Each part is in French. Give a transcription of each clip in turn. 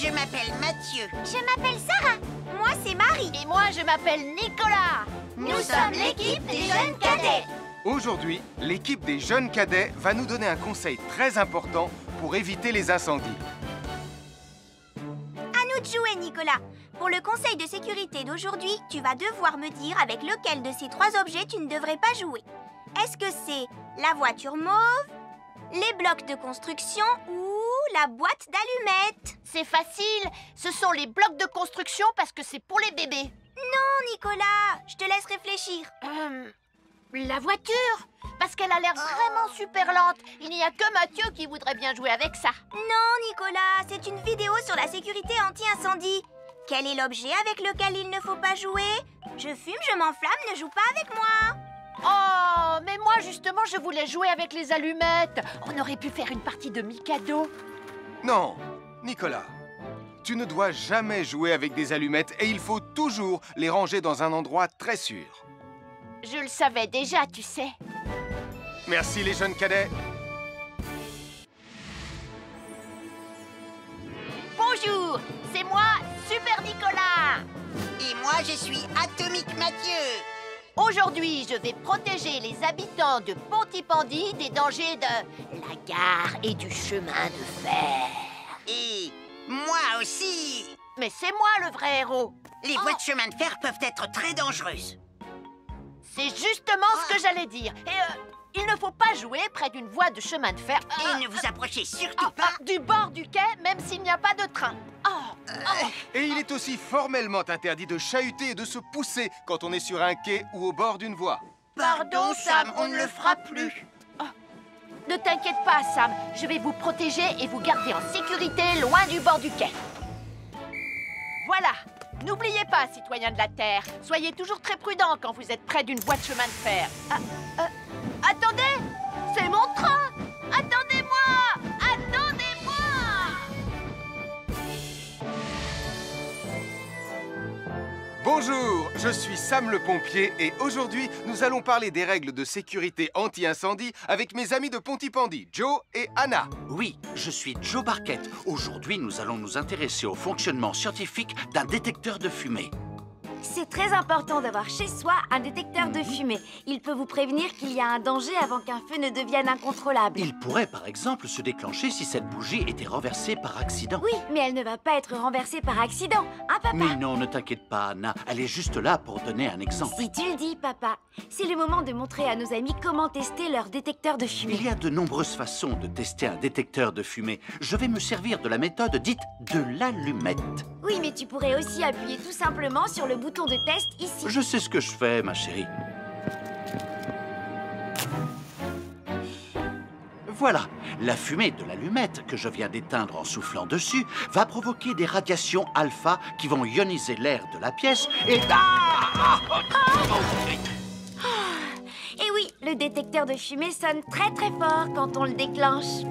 Je m'appelle Mathieu. Je m'appelle Sarah. Moi, c'est Marie. Et moi, je m'appelle Nicolas. Nous sommes l'équipe des jeunes cadets. Aujourd'hui, l'équipe des jeunes cadets va nous donner un conseil très important pour éviter les incendies. À nous de jouer, Nicolas. Pour le conseil de sécurité d'aujourd'hui, tu vas devoir me dire avec lequel de ces 3 objets tu ne devrais pas jouer. Est-ce que c'est la voiture mauve, les blocs de construction ou la boîte d'allumettes? C'est facile. Ce sont les blocs de construction parce que c'est pour les bébés. Non, Nicolas, je te laisse réfléchir. La voiture, parce qu'elle a l'air vraiment super lente. Il n'y a que Mathieu qui voudrait bien jouer avec ça. Non, Nicolas, c'est une vidéo sur la sécurité anti-incendie. Quel est l'objet avec lequel il ne faut pas jouer? Je fume, je m'enflamme, ne joue pas avec moi. Oh, mais moi justement, je voulais jouer avec les allumettes. On aurait pu faire une partie de Mikado. Non, Nicolas, tu ne dois jamais jouer avec des allumettes et il faut toujours les ranger dans un endroit très sûr. Je le savais déjà, tu sais. Merci les jeunes cadets. Bonjour, c'est moi, Super Nicolas. Et moi, je suis Atomique Mathieu. Aujourd'hui, je vais protéger les habitants de Pontypandy des dangers de la gare et du chemin de fer. Et moi aussi. Mais c'est moi le vrai héros. Les voies de chemin de fer peuvent être très dangereuses. C'est justement ce que j'allais dire. Et il ne faut pas jouer près d'une voie de chemin de fer. Et ne vous approchez surtout pas. Du bord du quai, même s'il n'y a pas de train. Et il est aussi formellement interdit de chahuter et de se pousser quand on est sur un quai ou au bord d'une voie. Pardon, Sam, on ne le fera plus. Ne t'inquiète pas, Sam. Je vais vous protéger et vous garder en sécurité loin du bord du quai. Voilà. N'oubliez pas, citoyens de la Terre, soyez toujours très prudents quand vous êtes près d'une voie de chemin de fer. Attendez! C'est mon train! Attendez-moi! Attendez-moi! Bonjour, je suis Sam le pompier et aujourd'hui, nous allons parler des règles de sécurité anti-incendie avec mes amis de Pontypandy, Joe et Anna. Oui, je suis Joe Barquette. Aujourd'hui, nous allons nous intéresser au fonctionnement scientifique d'un détecteur de fumée. C'est très important d'avoir chez soi un détecteur de fumée. Il peut vous prévenir qu'il y a un danger avant qu'un feu ne devienne incontrôlable. Il pourrait, par exemple, se déclencher si cette bougie était renversée par accident. Oui, mais elle ne va pas être renversée par accident, hein, papa? Mais non, ne t'inquiète pas, Anna. Elle est juste là pour donner un exemple. Si tu le dis, papa. C'est le moment de montrer à nos amis comment tester leur détecteur de fumée. Il y a de nombreuses façons de tester un détecteur de fumée. Je vais me servir de la méthode dite de l'allumette. Oui, mais tu pourrais aussi appuyer tout simplement sur le bouton de test ici. Je sais ce que je fais, ma chérie. Voilà, la fumée de l'allumette que je viens d'éteindre en soufflant dessus va provoquer des radiations alpha qui vont ioniser l'air de la pièce et... Et oui, le détecteur de fumée sonne très très fort quand on le déclenche.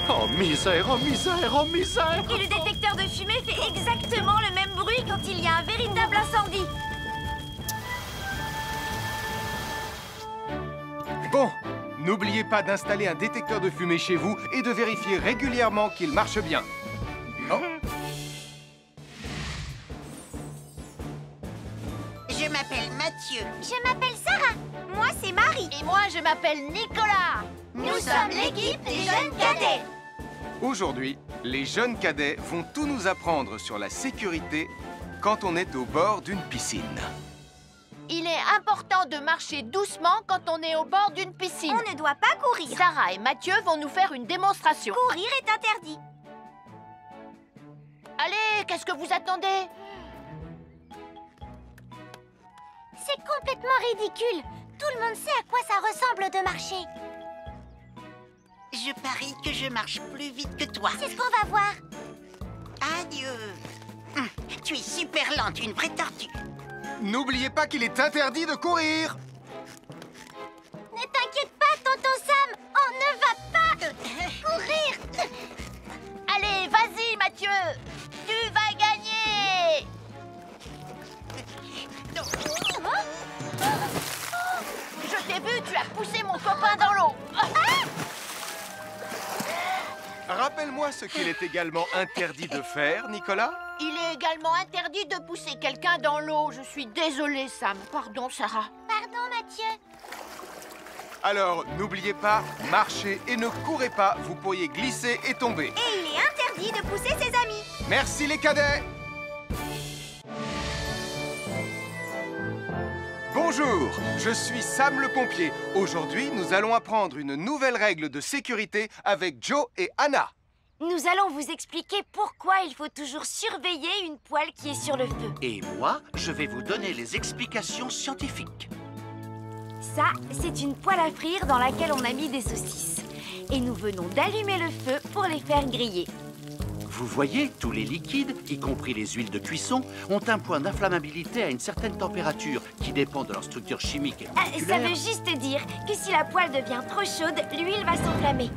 Oh misère, oh misère, oh misère! Et le détecteur de fumée fait exactement le même bruit quand il y a un véritable incendie. Bon, n'oubliez pas d'installer un détecteur de fumée chez vous et de vérifier régulièrement qu'il marche bien. Oh. Je m'appelle Mathieu. Je m'appelle Sarah. Moi, c'est Marie. Et moi, je m'appelle Nicolas. Nous sommes l'équipe des jeunes cadets. Aujourd'hui, les jeunes cadets vont tout nous apprendre sur la sécurité quand on est au bord d'une piscine. Il est important de marcher doucement quand on est au bord d'une piscine. On ne doit pas courir. Sarah et Mathieu vont nous faire une démonstration. Courir est interdit. Allez, qu'est-ce que vous attendez? C'est complètement ridicule. Tout le monde sait à quoi ça ressemble de marcher. Je parie que je marche plus vite que toi. C'est ce qu'on va voir. Adieu. Tu es super lente, une vraie tortue. N'oubliez pas qu'il est interdit de courir. Ne t'inquiète pas, tonton Sam. On ne va pas courir. Allez, vas-y, Mathieu. Tu vas gagner. Je t'ai vu, tu as poussé mon copain dans l'eau. Rappelez Rappelle-moi ce qu'il est également interdit de faire, Nicolas. Il est également interdit de pousser quelqu'un dans l'eau. Je suis désolée, Sam. Pardon, Sarah. Pardon, Mathieu. Alors, n'oubliez pas, marchez et ne courez pas, vous pourriez glisser et tomber. Et il est interdit de pousser ses amis. Merci les cadets. Bonjour, je suis Sam le pompier. Aujourd'hui, nous allons apprendre une nouvelle règle de sécurité avec Joe et Anna. Nous allons vous expliquer pourquoi il faut toujours surveiller une poêle qui est sur le feu. Et moi, je vais vous donner les explications scientifiques. Ça, c'est une poêle à frire dans laquelle on a mis des saucisses. Et nous venons d'allumer le feu pour les faire griller. Vous voyez, tous les liquides, y compris les huiles de cuisson, ont un point d'inflammabilité à une certaine température qui dépend de leur structure chimique et Ça moléculaire. veut juste dire que si la poêle devient trop chaude, l'huile va s'enflammer.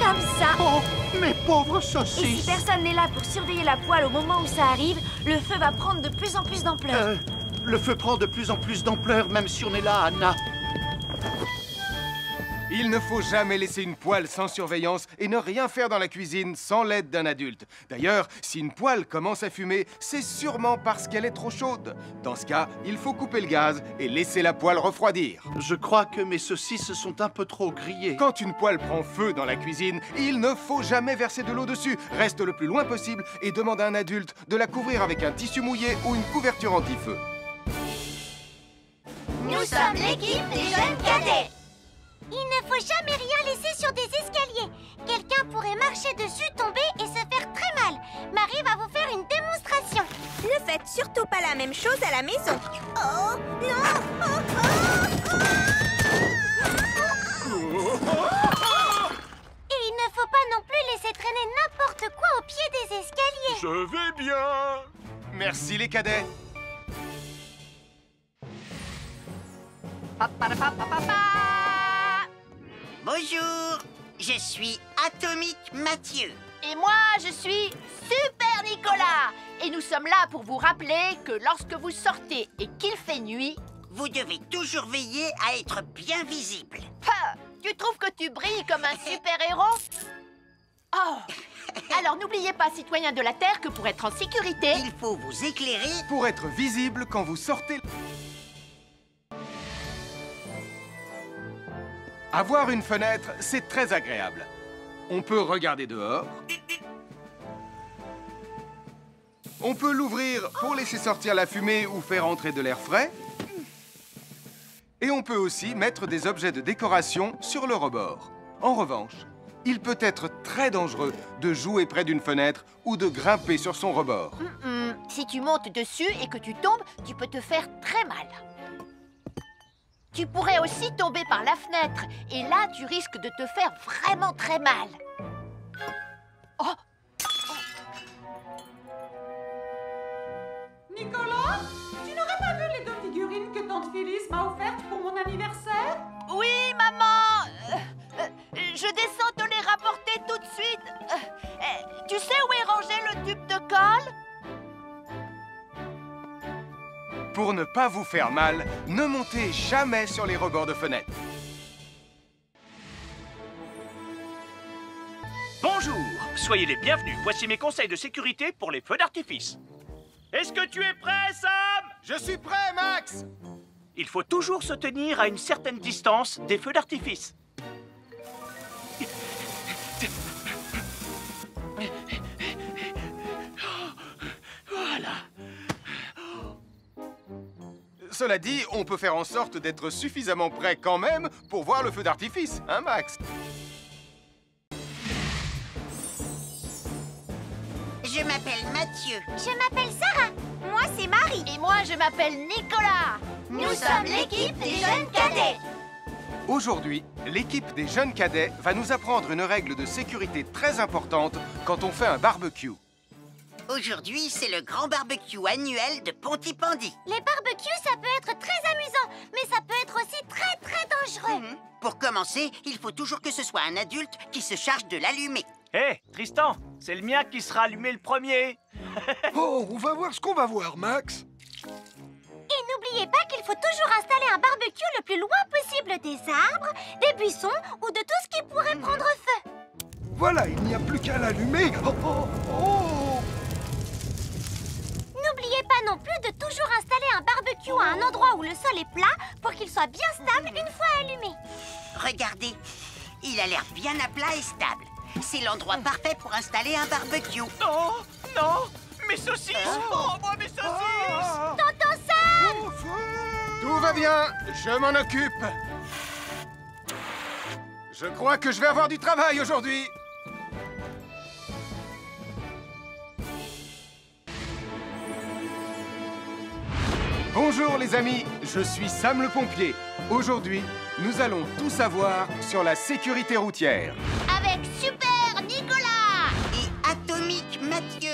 Comme ça. Oh, mes pauvres Et si saucisses! personne n'est là pour surveiller la poêle au moment où ça arrive, le feu va prendre de plus en plus d'ampleur. Le feu prend de plus en plus d'ampleur, même si on est là, Anna. Il ne faut jamais laisser une poêle sans surveillance et ne rien faire dans la cuisine sans l'aide d'un adulte. D'ailleurs, si une poêle commence à fumer, c'est sûrement parce qu'elle est trop chaude. Dans ce cas, il faut couper le gaz et laisser la poêle refroidir. Je crois que mes saucisses sont un peu trop grillées. Quand une poêle prend feu dans la cuisine, il ne faut jamais verser de l'eau dessus. Reste le plus loin possible et demande à un adulte de la couvrir avec un tissu mouillé ou une couverture anti-feu. Nous sommes l'équipe des jeunes cadets. Il ne faut jamais rien laisser sur des escaliers. Quelqu'un pourrait marcher dessus, tomber et se faire très mal. Marie va vous faire une démonstration. Ne faites surtout pas la même chose à la maison. Oh, non! Et il ne faut pas non plus laisser traîner n'importe quoi au pied des escaliers. Je vais bien. Merci les cadets. Bonjour, je suis Atomique Mathieu. Et moi, je suis Super Nicolas. Et nous sommes là pour vous rappeler que lorsque vous sortez et qu'il fait nuit... Vous devez toujours veiller à être bien visible. Ah, tu trouves que tu brilles comme un super-héros? Oh! Alors n'oubliez pas, citoyens de la Terre, que pour être en sécurité... Il faut vous éclairer. Pour être visible quand vous sortez... Avoir une fenêtre, c'est très agréable. On peut regarder dehors. On peut l'ouvrir pour laisser sortir la fumée ou faire entrer de l'air frais. Et on peut aussi mettre des objets de décoration sur le rebord. En revanche, il peut être très dangereux de jouer près d'une fenêtre ou de grimper sur son rebord. Si tu montes dessus et que tu tombes, tu peux te faire très mal. Tu pourrais aussi tomber par la fenêtre. Et là, tu risques de te faire vraiment très mal. Oh! Nicolas, tu n'aurais pas vu les 2 figurines que tante Phyllis m'a offertes pour mon anniversaire? Oui, maman! Je descends te les rapporter tout de suite. Tu sais où est rangé le tube de colle? Pour ne pas vous faire mal, ne montez jamais sur les rebords de fenêtres. Bonjour, soyez les bienvenus. Voici mes conseils de sécurité pour les feux d'artifice. Est-ce que tu es prêt, Sam? Je suis prêt, Max! Il faut toujours se tenir à une certaine distance des feux d'artifice. Voilà. Cela dit, on peut faire en sorte d'être suffisamment près quand même pour voir le feu d'artifice, hein, Max? Je m'appelle Mathieu. Je m'appelle Sarah. Moi, c'est Marie. Et moi, je m'appelle Nicolas. Nous sommes l'équipe des jeunes cadets. Aujourd'hui, l'équipe des jeunes cadets va nous apprendre une règle de sécurité très importante quand on fait un barbecue. Aujourd'hui, c'est le grand barbecue annuel de Pontypandy. Les barbecues, ça peut être très amusant, mais ça peut être aussi très dangereux. Pour commencer, il faut toujours que ce soit un adulte qui se charge de l'allumer. Hé, Tristan, c'est le mien qui sera allumé le premier. Oh, on va voir ce qu'on va voir, Max. Et n'oubliez pas qu'il faut toujours installer un barbecue le plus loin possible des arbres, des buissons ou de tout ce qui pourrait prendre feu. Voilà, il n'y a plus qu'à l'allumer. Oh, oh, oh. N'oubliez pas non plus de toujours installer un barbecue à un endroit où le sol est plat pour qu'il soit bien stable une fois allumé. Regardez, il a l'air bien à plat et stable. C'est l'endroit parfait pour installer un barbecue. Non, non, mes saucisses. Oh, moi, mes saucisses. Tonton Sam! Tout va bien, je m'en occupe. Je crois que je vais avoir du travail aujourd'hui. Bonjour les amis, je suis Sam le pompier. Aujourd'hui, nous allons tout savoir sur la sécurité routière. Avec Super Nicolas! Et Atomique Mathieu.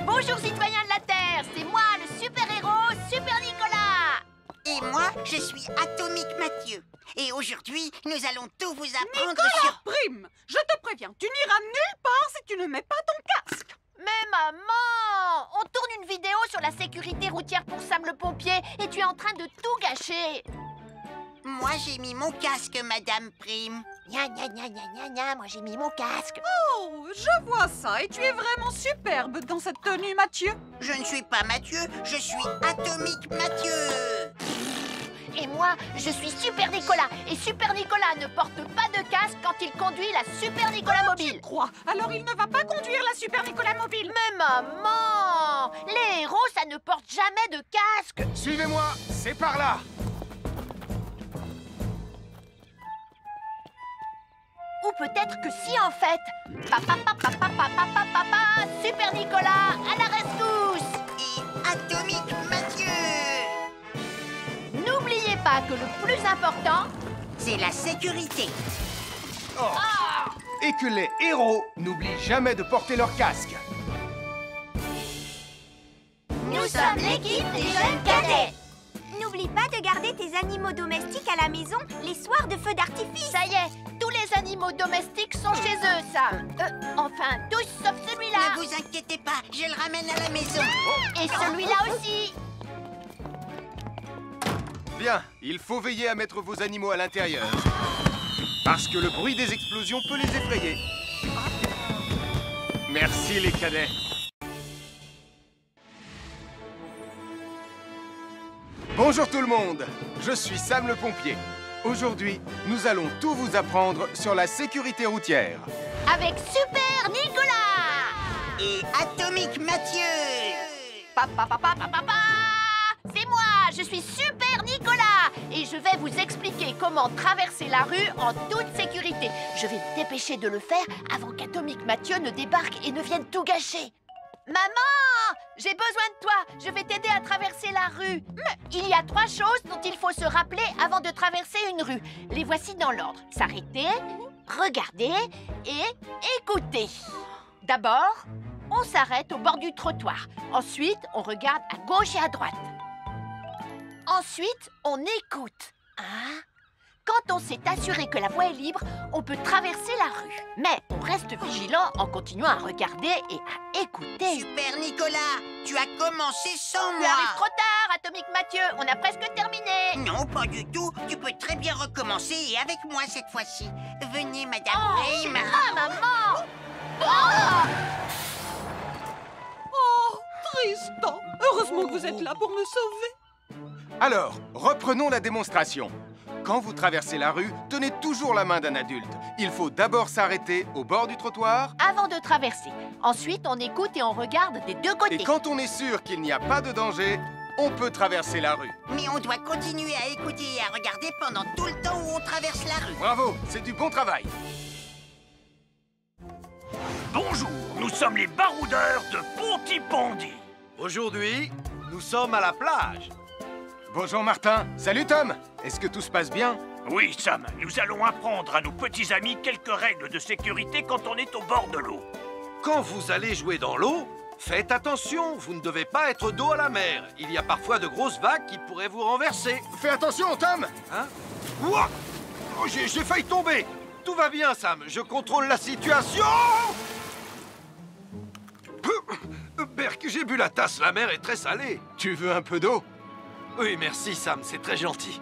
Bonjour citoyens de la Terre, c'est moi le super-héros Super Nicolas. Et moi, je suis Atomique Mathieu. Et aujourd'hui, nous allons tout vous apprendre Nicolas sur... Prime, je te préviens, tu n'iras nulle part si tu ne mets pas ton casque. Mais maman, on tourne une vidéo sur la sécurité routière pour Sam le pompier et tu es en train de tout gâcher. Moi, j'ai mis mon casque, Madame Prime. Gna gna gna gna gna gna, moi j'ai mis mon casque. Oh, je vois ça et tu es vraiment superbe dans cette tenue, Mathieu. Je ne suis pas Mathieu, je suis Atomique Mathieu. Et moi, je suis Super Nicolas. Et Super Nicolas ne porte pas de casque quand il conduit la Super Nicolas Mobile. Crois, alors il ne va pas conduire la Super Nicolas Mobile. Mais maman, les héros, ça ne porte jamais de casque. Suivez-moi, c'est par là. Ou peut-être que si en fait. Papa, papa, papa, papa, papa, Super Nicolas, à la rescousse. Et Atomique Mathieu. N'oubliez pas que le plus important, C'est la sécurité. Et que les héros n'oublient jamais de porter leur casque. Nous sommes l'équipe des jeunes cadets. N'oublie pas de garder tes animaux domestiques à la maison les soirs de feux d'artifice. ça y est, tous les animaux domestiques sont chez eux, Sam. Enfin, tous sauf celui-là. Ne vous inquiétez pas, je le ramène à la maison. Et celui-là aussi. Bien, il faut veiller à mettre vos animaux à l'intérieur. Parce que le bruit des explosions peut les effrayer. Merci les cadets. Bonjour tout le monde, je suis Sam le pompier. Aujourd'hui, nous allons tout vous apprendre sur la sécurité routière. Avec Super Nicolas. Et Atomique Mathieu. Papa, papa, papa, papa. C'est moi, je suis Super Nicolas. Et je vais vous expliquer comment traverser la rue en toute sécurité. Je vais me dépêcher de le faire avant qu'Atomique Mathieu ne débarque et ne vienne tout gâcher. Maman, j'ai besoin de toi. Je vais t'aider à traverser la rue. Mais il y a 3 choses dont il faut se rappeler avant de traverser une rue. Les voici dans l'ordre. S'arrêter, regarder et écouter. D'abord, on s'arrête au bord du trottoir. Ensuite, on regarde à gauche et à droite. Ensuite, on écoute. Hein? Quand on s'est assuré que la voie est libre, on peut traverser la rue. Mais on reste vigilant en continuant à regarder et à écouter. Super Nicolas, tu as commencé sans Tu moi. arrives trop tard, Atomique Mathieu. On a presque terminé. Non, pas du tout. Tu peux très bien recommencer et avec moi cette fois-ci. Venez, Madame Prime. Ah, maman. Oh! Oh, Tristan, heureusement que vous êtes là pour me sauver. Alors, reprenons la démonstration. Quand vous traversez la rue, tenez toujours la main d'un adulte. Il faut d'abord s'arrêter au bord du trottoir. Avant de traverser. Ensuite, on écoute et on regarde des deux côtés. Et quand on est sûr qu'il n'y a pas de danger, on peut traverser la rue. Mais on doit continuer à écouter et à regarder pendant tout le temps où on traverse la rue. Bravo, c'est du bon travail. Bonjour, nous sommes les baroudeurs de Pontypandy. Aujourd'hui, nous sommes à la plage. Bonjour Martin. Salut Tom. Est-ce que tout se passe bien? Oui, Sam, nous allons apprendre à nos petits amis quelques règles de sécurité quand on est au bord de l'eau. Quand vous allez jouer dans l'eau, faites attention, vous ne devez pas être dos à la mer. Il y a parfois de grosses vagues qui pourraient vous renverser. Fais attention, Tom. Hein? Ouah! Oh, j'ai failli tomber. Tout va bien, Sam, je contrôle la situation. Berk, j'ai bu la tasse, la mer est très salée. Tu veux un peu d'eau? Oui, merci, Sam, c'est très gentil.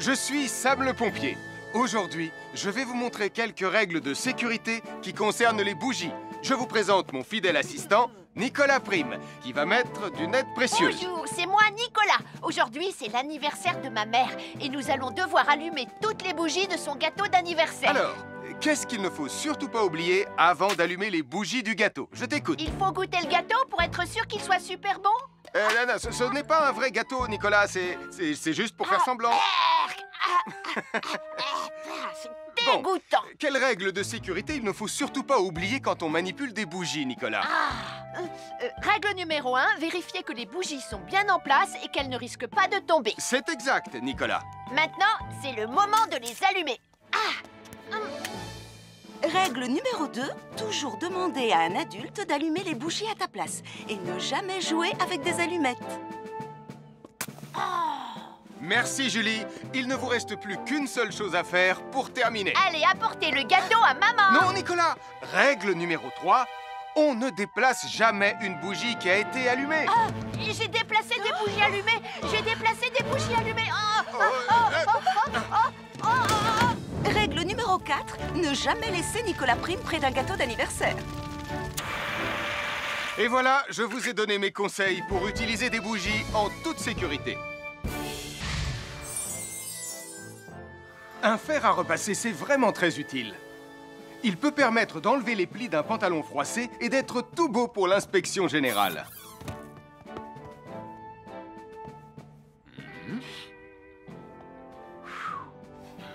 je suis Sam le pompier. Aujourd'hui, je vais vous montrer quelques règles de sécurité qui concernent les bougies. Je vous présente mon fidèle assistant, Nicolas Prime, qui va mettre d'une aide précieuse. Bonjour, c'est moi Nicolas. Aujourd'hui, c'est l'anniversaire de ma mère et nous allons devoir allumer toutes les bougies de son gâteau d'anniversaire. Alors, qu'est-ce qu'il ne faut surtout pas oublier avant d'allumer les bougies du gâteau? Je t'écoute. Il faut goûter le gâteau pour être sûr qu'il soit super bon? Non, ce n'est pas un vrai gâteau, Nicolas. C'est juste pour faire semblant. C'est dégoûtant. Quelles règles de sécurité il ne faut surtout pas oublier quand on manipule des bougies, Nicolas? Règle numéro 1, vérifier que les bougies sont bien en place et qu'elles ne risquent pas de tomber. C'est exact, Nicolas. Maintenant, c'est le moment de les allumer. Règle numéro 2, toujours demander à un adulte d'allumer les bougies à ta place et ne jamais jouer avec des allumettes. Merci, Julie. Il ne vous reste plus qu'une seule chose à faire pour terminer. Allez, apportez le gâteau à maman. Non, Nicolas. Règle numéro 3, on ne déplace jamais une bougie qui a été allumée. J'ai déplacé des bougies allumées. J'ai déplacé des bougies allumées. Règle numéro 4, ne jamais laisser Nicolas Prime près d'un gâteau d'anniversaire. Et voilà, je vous ai donné mes conseils pour utiliser des bougies en toute sécurité. Un fer à repasser, c'est vraiment très utile. Il peut permettre d'enlever les plis d'un pantalon froissé et d'être tout beau pour l'inspection générale.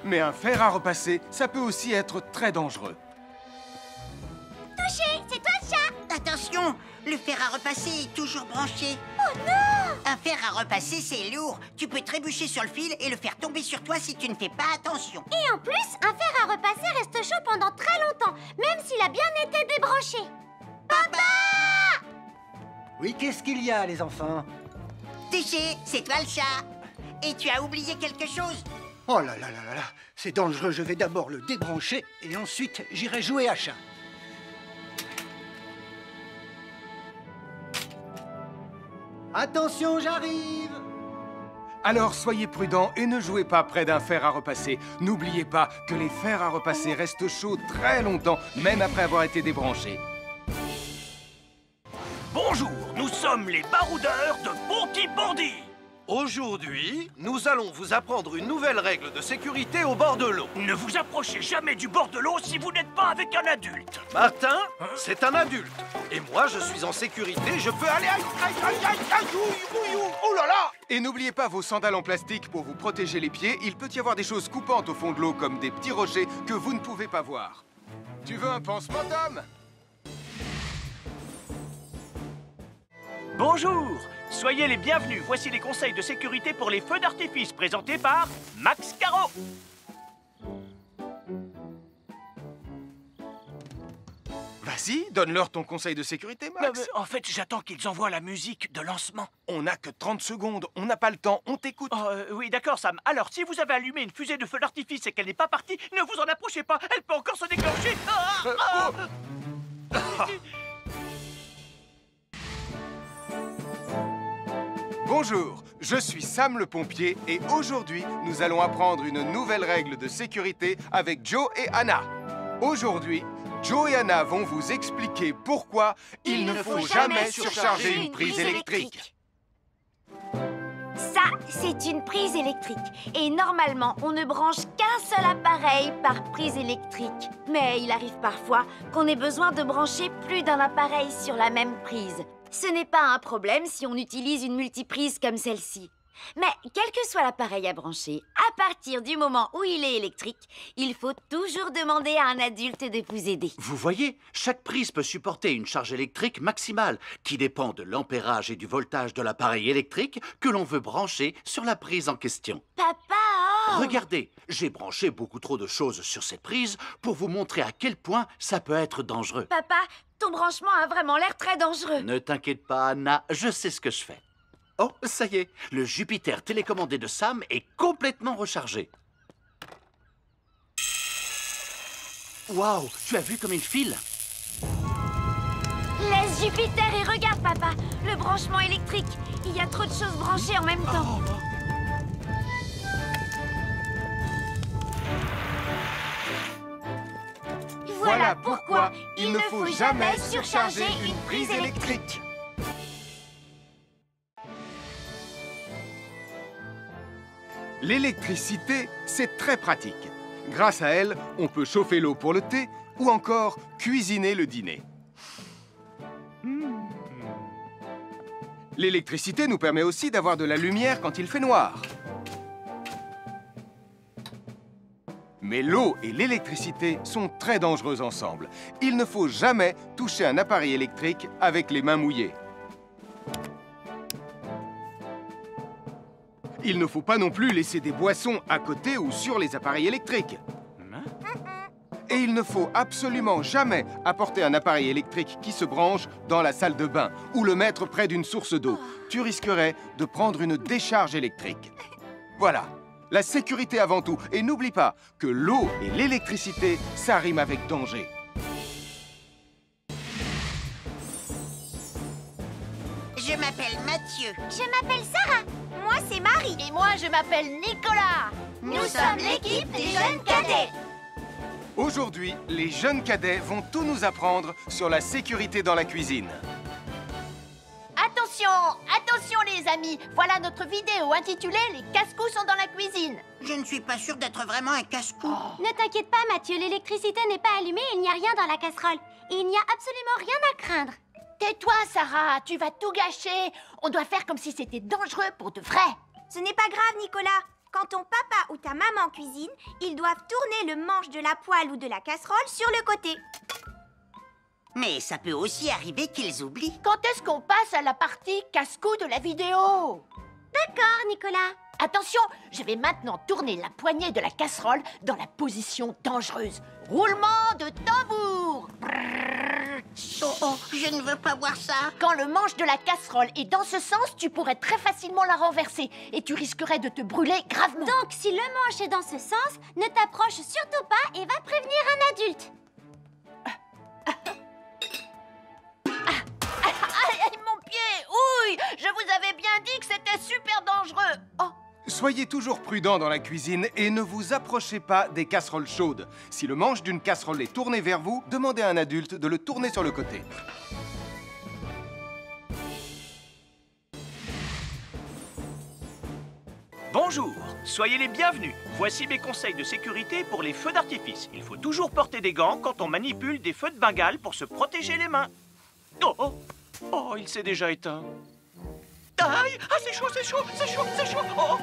Mais un fer à repasser, ça peut aussi être très dangereux. Touché, c'est toi le chat. Attention, le fer à repasser est toujours branché. Oh non! Un fer à repasser, c'est lourd. Tu peux trébucher sur le fil et le faire tomber sur toi si tu ne fais pas attention. Et en plus, un fer à repasser reste chaud pendant très longtemps, même s'il a bien été débranché. Papa! Oui, qu'est-ce qu'il y a, les enfants? Touché, c'est toi le chat. Et tu as oublié quelque chose? Oh là là là là là, c'est dangereux, je vais d'abord le débrancher et ensuite j'irai jouer à chat. Attention, j'arrive! Alors soyez prudents et ne jouez pas près d'un fer à repasser. N'oubliez pas que les fers à repasser restent chauds très longtemps, même après avoir été débranchés. Bonjour, nous sommes les baroudeurs de Pontypandy. Aujourd'hui, nous allons vous apprendre une nouvelle règle de sécurité au bord de l'eau. Ne vous approchez jamais du bord de l'eau si vous n'êtes pas avec un adulte. Martin, c'est un adulte. Et moi, je suis en sécurité, je peux aller... Oh là là! Et n'oubliez pas vos sandales en plastique pour vous protéger les pieds. Il peut y avoir des choses coupantes au fond de l'eau, comme des petits rochers que vous ne pouvez pas voir. Tu veux un pansement, Tom? Bonjour, soyez les bienvenus. Voici les conseils de sécurité pour les feux d'artifice présentés par Max Caro. Vas-y, donne-leur ton conseil de sécurité, Max. En fait, j'attends qu'ils envoient la musique de lancement. On n'a que 30 secondes, on n'a pas le temps, on t'écoute. Oui, d'accord, Sam. Alors, si vous avez allumé une fusée de feu d'artifice et qu'elle n'est pas partie, ne vous en approchez pas, elle peut encore se déclencher. Bonjour, je suis Sam le pompier et aujourd'hui, nous allons apprendre une nouvelle règle de sécurité avec Joe et Anna. Aujourd'hui, Joe et Anna vont vous expliquer pourquoi il ne faut jamais surcharger une prise électrique. Ça, c'est une prise électrique. Et normalement, on ne branche qu'un seul appareil par prise électrique. Mais il arrive parfois qu'on ait besoin de brancher plus d'un appareil sur la même prise. Ce n'est pas un problème si on utilise une multiprise comme celle-ci. Mais quel que soit l'appareil à brancher, à partir du moment où il est électrique, il faut toujours demander à un adulte de vous aider. Vous voyez, chaque prise peut supporter une charge électrique maximale qui dépend de l'ampérage et du voltage de l'appareil électrique que l'on veut brancher sur la prise en question. Papa! Regardez, j'ai branché beaucoup trop de choses sur cette prise pour vous montrer à quel point ça peut être dangereux. Papa, ton branchement a vraiment l'air très dangereux. Ne t'inquiète pas, Anna, je sais ce que je fais. Oh, ça y est, le Jupiter télécommandé de Sam est complètement rechargé. Waouh, tu as vu comme il file? Laisse Jupiter et regarde, papa. Le branchement électrique. Il y a trop de choses branchées en même temps. Voilà pourquoi il ne faut jamais surcharger une prise électrique. L'électricité, c'est très pratique. Grâce à elle, on peut chauffer l'eau pour le thé ou encore cuisiner le dîner. L'électricité nous permet aussi d'avoir de la lumière quand il fait noir. Mais l'eau et l'électricité sont très dangereuses ensemble. Il ne faut jamais toucher un appareil électrique avec les mains mouillées. Il ne faut pas non plus laisser des boissons à côté ou sur les appareils électriques. Et il ne faut absolument jamais apporter un appareil électrique qui se branche dans la salle de bain ou le mettre près d'une source d'eau. Tu risquerais de prendre une décharge électrique. Voilà, la sécurité avant tout. Et n'oublie pas que l'eau et l'électricité, ça rime avec danger. Je m'appelle Mathieu. Je m'appelle Sarah. Moi, c'est Marie. Et moi, je m'appelle Nicolas. Nous sommes l'équipe des jeunes cadets. Aujourd'hui, les jeunes cadets vont tout nous apprendre sur la sécurité dans la cuisine. Attention, attention les amis. Voilà notre vidéo intitulée « Les casse-cou sont dans la cuisine ». Je ne suis pas sûre d'être vraiment un casse-cou. Ne t'inquiète pas, Mathieu. L'électricité n'est pas allumée et il n'y a rien dans la casserole. Il n'y a absolument rien à craindre. Tais-toi, Sarah, tu vas tout gâcher. On doit faire comme si c'était dangereux pour de vrai. Ce n'est pas grave, Nicolas. Quand ton papa ou ta maman cuisine, ils doivent tourner le manche de la poêle ou de la casserole sur le côté. Mais ça peut aussi arriver qu'ils oublient. Quand est-ce qu'on passe à la partie casse-cou de la vidéo? D'accord, Nicolas. Attention, je vais maintenant tourner la poignée de la casserole dans la position dangereuse. Roulement de tambour. Oh, je ne veux pas voir ça. Quand le manche de la casserole est dans ce sens, tu pourrais très facilement la renverser et tu risquerais de te brûler gravement. Donc, si le manche est dans ce sens, ne t'approche surtout pas et va prévenir un adulte. Aïe, mon pied! Ouille! Je vous avais bien dit que c'était super dangereux. Oh! Soyez toujours prudents dans la cuisine et ne vous approchez pas des casseroles chaudes. Si le manche d'une casserole est tourné vers vous, demandez à un adulte de le tourner sur le côté. Bonjour, soyez les bienvenus. Voici mes conseils de sécurité pour les feux d'artifice. Il faut toujours porter des gants quand on manipule des feux de Bengale pour se protéger les mains. Oh, il s'est déjà éteint. Aïe! Ah, c'est chaud, c'est chaud, c'est chaud, c'est chaud! Oh.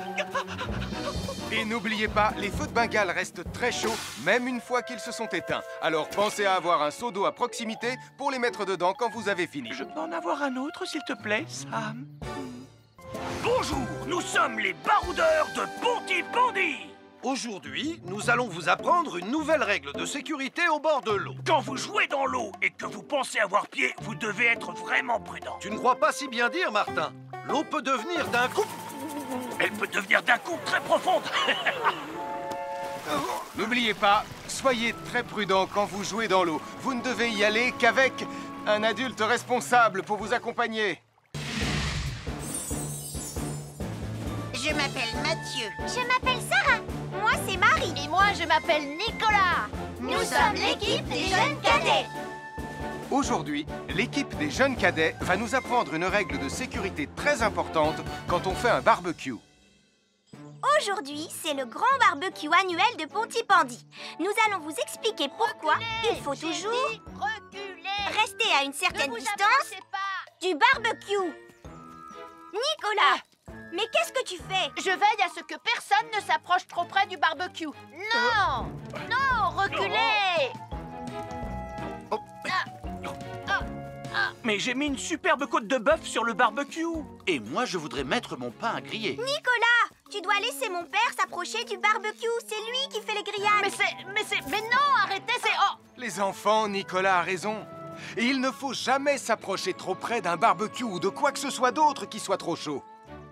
Et n'oubliez pas, les feux de Bengale restent très chauds, même une fois qu'ils se sont éteints. Alors pensez à avoir un seau d'eau à proximité pour les mettre dedans quand vous avez fini. Je peux en avoir un autre, s'il te plaît, Sam? Bonjour, nous sommes les baroudeurs de Pontypandy. Aujourd'hui, nous allons vous apprendre une nouvelle règle de sécurité au bord de l'eau. Quand vous jouez dans l'eau et que vous pensez avoir pied, vous devez être vraiment prudent. Tu ne crois pas si bien dire, Martin? L'eau peut devenir d'un coup... Elle peut devenir d'un coup très profonde. N'oubliez pas, soyez très prudents quand vous jouez dans l'eau. Vous ne devez y aller qu'avec un adulte responsable pour vous accompagner. Je m'appelle Mathieu. Je m'appelle Sarah. Moi, c'est Marie. Et moi, je m'appelle Nicolas. Nous sommes l'équipe des jeunes cadets. Aujourd'hui, l'équipe des jeunes cadets va nous apprendre une règle de sécurité très importante quand on fait un barbecue. Aujourd'hui, c'est le grand barbecue annuel de Pontypandy. Nous allons vous expliquer pourquoi il faut toujours rester à une certaine distance du barbecue. Nicolas, mais qu'est-ce que tu fais? Je veille à ce que personne ne s'approche trop près du barbecue. Non! Non, reculez! Mais j'ai mis une superbe côte de bœuf sur le barbecue. Et moi, je voudrais mettre mon pain à griller. Nicolas, tu dois laisser mon père s'approcher du barbecue. C'est lui qui fait les grillades. Mais non, arrêtez, c'est... Oh! Les enfants, Nicolas a raison. Et il ne faut jamais s'approcher trop près d'un barbecue ou de quoi que ce soit d'autre qui soit trop chaud.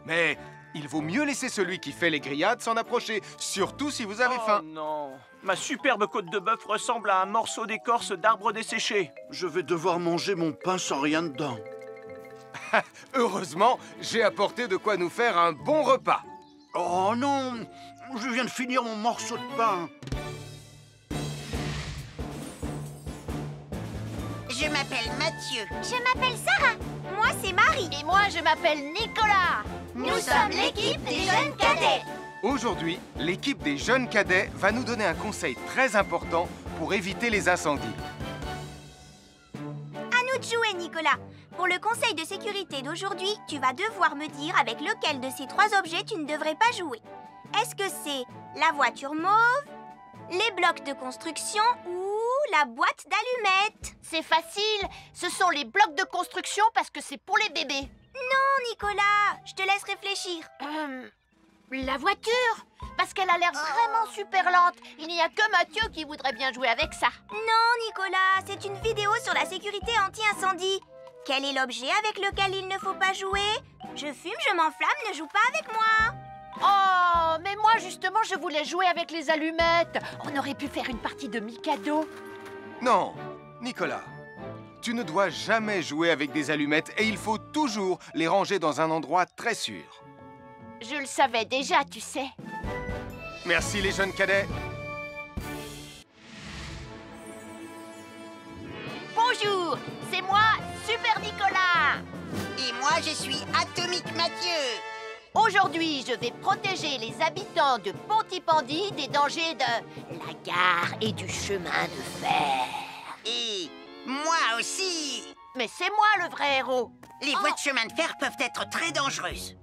Mais il vaut mieux laisser celui qui fait les grillades s'en approcher, surtout si vous avez faim. Non, ma superbe côte de bœuf ressemble à un morceau d'écorce d'arbre desséché. Je vais devoir manger mon pain sans rien dedans. Heureusement, j'ai apporté de quoi nous faire un bon repas. Oh non, je viens de finir mon morceau de pain. Je m'appelle Mathieu. Je m'appelle Sarah. Moi, c'est Marie. Et moi, je m'appelle Nicolas. Nous sommes l'équipe des jeunes cadets. Aujourd'hui, l'équipe des jeunes cadets va nous donner un conseil très important pour éviter les incendies. À nous de jouer, Nicolas. Pour le conseil de sécurité d'aujourd'hui, tu vas devoir me dire avec lequel de ces 3 objets tu ne devrais pas jouer. Est-ce que c'est la voiture mauve, les blocs de construction ou la boîte d'allumettes? C'est facile. Ce sont les blocs de construction parce que c'est pour les bébés. Non, Nicolas. Je te laisse réfléchir. La voiture, parce qu'elle a l'air vraiment super lente. Il n'y a que Mathieu qui voudrait bien jouer avec ça. Non, Nicolas, c'est une vidéo sur la sécurité anti-incendie. Quel est l'objet avec lequel il ne faut pas jouer? Je fume, je m'enflamme, ne joue pas avec moi. Oh, mais moi justement, je voulais jouer avec les allumettes. On aurait pu faire une partie de Mikado. Non, Nicolas, tu ne dois jamais jouer avec des allumettes et il faut toujours les ranger dans un endroit très sûr. Je le savais déjà, tu sais. Merci les jeunes cadets. Bonjour, c'est moi, Super Nicolas. Et moi, je suis Atomique Mathieu. Aujourd'hui, je vais protéger les habitants de Pontypandy des dangers de la gare et du chemin de fer. Et moi aussi. Mais c'est moi le vrai héros. Les voies de chemin de fer peuvent être très dangereuses.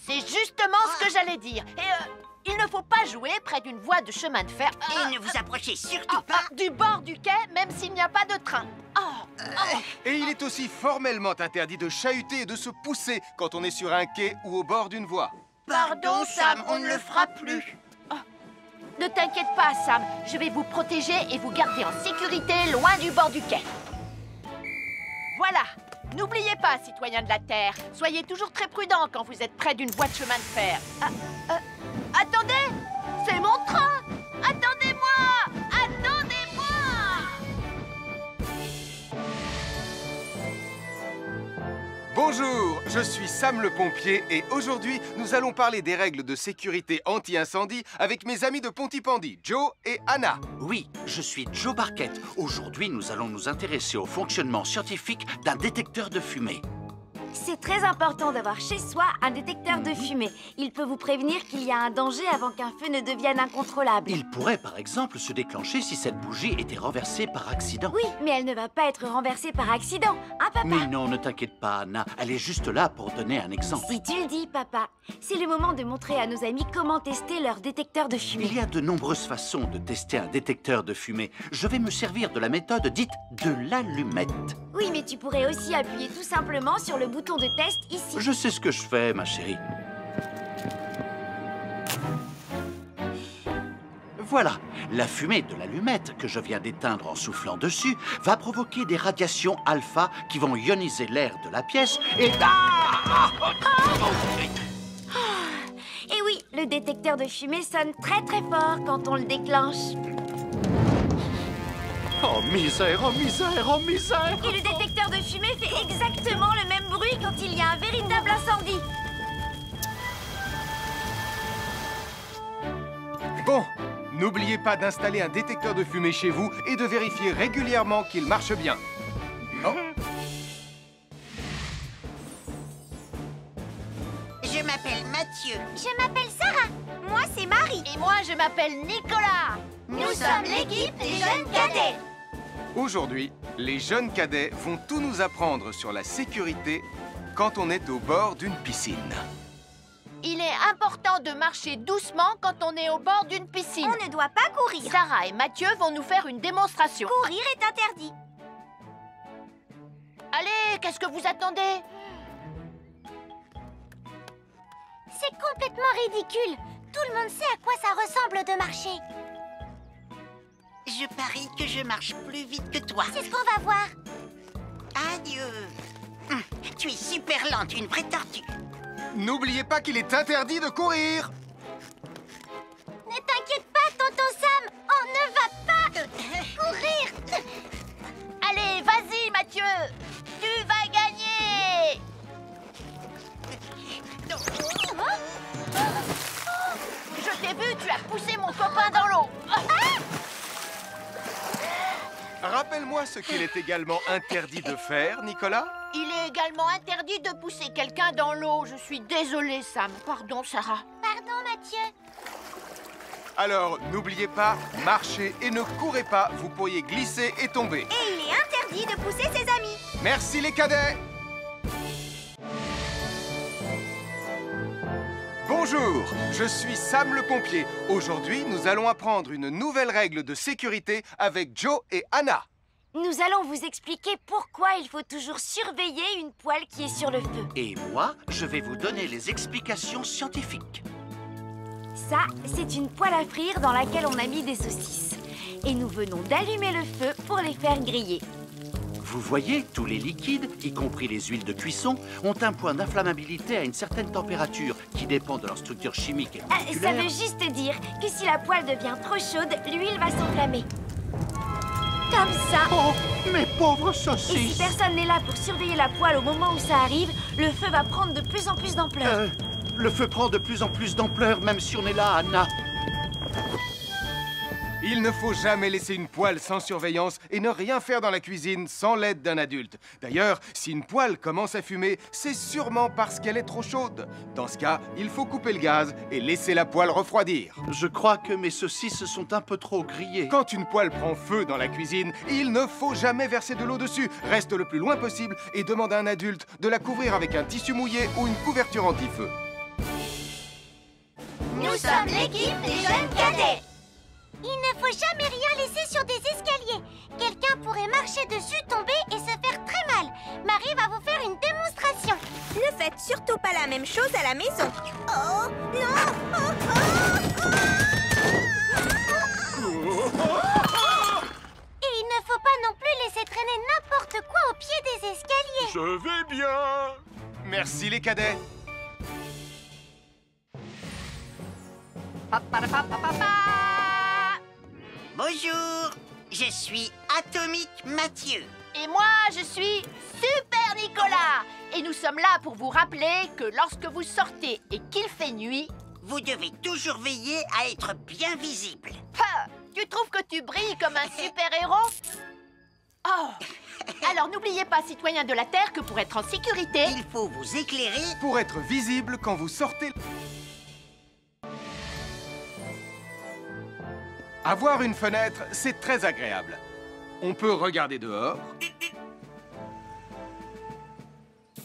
C'est justement ce que j'allais dire. Et il ne faut pas jouer près d'une voie de chemin de fer. Et ne vous approchez surtout pas du bord du quai, même s'il n'y a pas de train. Et il est aussi formellement interdit de chahuter et de se pousser quand on est sur un quai ou au bord d'une voie. Pardon, Sam, on ne le fera plus. Ne t'inquiète pas, Sam. Je vais vous protéger et vous garder en sécurité loin du bord du quai. Voilà. N'oubliez pas, citoyens de la Terre, soyez toujours très prudents quand vous êtes près d'une voie de chemin de fer. Attendez! C'est mon train! Attendez-moi! Attendez-moi! Bonjour, je suis Sam le pompier et aujourd'hui, nous allons parler des règles de sécurité anti-incendie avec mes amis de Pontypandy, Joe et Anna. Oui, je suis Joe Barquette. Aujourd'hui, nous allons nous intéresser au fonctionnement scientifique d'un détecteur de fumée. C'est très important d'avoir chez soi un détecteur de fumée. Il peut vous prévenir qu'il y a un danger avant qu'un feu ne devienne incontrôlable. Il pourrait, par exemple, se déclencher si cette bougie était renversée par accident. Oui, mais elle ne va pas être renversée par accident, hein, papa? Mais non, ne t'inquiète pas, Anna. Elle est juste là pour donner un exemple. Si tu le dis, papa. C'est le moment de montrer à nos amis comment tester leur détecteur de fumée. Il y a de nombreuses façons de tester un détecteur de fumée. Je vais me servir de la méthode dite de l'allumette. Oui, mais tu pourrais aussi appuyer tout simplement sur le bouton de test ici. Je sais ce que je fais, ma chérie. Voilà, la fumée de l'allumette que je viens d'éteindre en soufflant dessus va provoquer des radiations alpha qui vont ioniser l'air de la pièce et... Et oui, le détecteur de fumée sonne très très fort quand on le déclenche. Oh misère, oh misère, oh misère! Et le détecteur de fumée fait exactement le même bruit quand il y a un véritable incendie. Bon, n'oubliez pas d'installer un détecteur de fumée chez vous et de vérifier régulièrement qu'il marche bien. Oh. Je m'appelle Mathieu. Je m'appelle Sarah. Moi, c'est Marie. Et moi, je m'appelle Nicolas. Nous sommes l'équipe des jeunes cadets. Aujourd'hui, les jeunes cadets vont tout nous apprendre sur la sécurité quand on est au bord d'une piscine. Il est important de marcher doucement quand on est au bord d'une piscine. On ne doit pas courir. Sarah et Mathieu vont nous faire une démonstration. Courir est interdit. Allez, qu'est-ce que vous attendez? C'est complètement ridicule. Tout le monde sait à quoi ça ressemble de marcher. Je parie que je marche plus vite que toi. C'est ce qu'on va voir. Adieu. Tu es super lente, une vraie tortue. N'oubliez pas qu'il est interdit de courir. Ne t'inquiète pas, tonton Sam. On ne va pas courir. Allez, vas-y, Mathieu. Tu vas gagner. Je t'ai vu, tu as poussé mon copain dans l'eau. Rappelle-moi ce qu'il est également interdit de faire, Nicolas. Il est également interdit de pousser quelqu'un dans l'eau. Je suis désolée, Sam. Pardon, Sarah. Pardon, Mathieu. Alors, n'oubliez pas, marchez et ne courez pas, vous pourriez glisser et tomber. Et il est interdit de pousser ses amis. Merci les cadets. Bonjour, je suis Sam le pompier. Aujourd'hui, nous allons apprendre une nouvelle règle de sécurité avec Joe et Anna. Nous allons vous expliquer pourquoi il faut toujours surveiller une poêle qui est sur le feu. Et moi, je vais vous donner les explications scientifiques. Ça, c'est une poêle à frire dans laquelle on a mis des saucisses. Et nous venons d'allumer le feu pour les faire griller. Vous voyez, tous les liquides, y compris les huiles de cuisson, ont un point d'inflammabilité à une certaine température qui dépend de leur structure chimique et Ça moléculaire. veut juste dire que si la poêle devient trop chaude, l'huile va s'enflammer. Comme ça. Oh, mes pauvres Et si saucisses! personne n'est là pour surveiller la poêle au moment où ça arrive, le feu va prendre de plus en plus d'ampleur. Le feu prend de plus en plus d'ampleur, même si on est là, Anna. Il ne faut jamais laisser une poêle sans surveillance et ne rien faire dans la cuisine sans l'aide d'un adulte. D'ailleurs, si une poêle commence à fumer, c'est sûrement parce qu'elle est trop chaude. Dans ce cas, il faut couper le gaz et laisser la poêle refroidir. Je crois que mes saucisses sont un peu trop grillées. Quand une poêle prend feu dans la cuisine, il ne faut jamais verser de l'eau dessus. Reste le plus loin possible et demande à un adulte de la couvrir avec un tissu mouillé ou une couverture anti-feu. Nous sommes l'équipe des jeunes cadets. Il ne faut jamais rien laisser sur des escaliers. Quelqu'un pourrait marcher dessus, tomber et se faire très mal. Marie va vous faire une démonstration. Ne faites surtout pas la même chose à la maison. Oh, non. Et il ne faut pas non plus laisser traîner n'importe quoi au pied des escaliers. Je vais bien. Merci les cadets. Bonjour, je suis Atomique Mathieu. Et moi, je suis Super Nicolas. Et nous sommes là pour vous rappeler que lorsque vous sortez et qu'il fait nuit... Vous devez toujours veiller à être bien visible. Ha! Tu trouves que tu brilles comme un super-héros? Oh! Alors n'oubliez pas, citoyens de la Terre, que pour être en sécurité... Il faut vous éclairer pour être visible quand vous sortez. Avoir une fenêtre, c'est très agréable. On peut regarder dehors.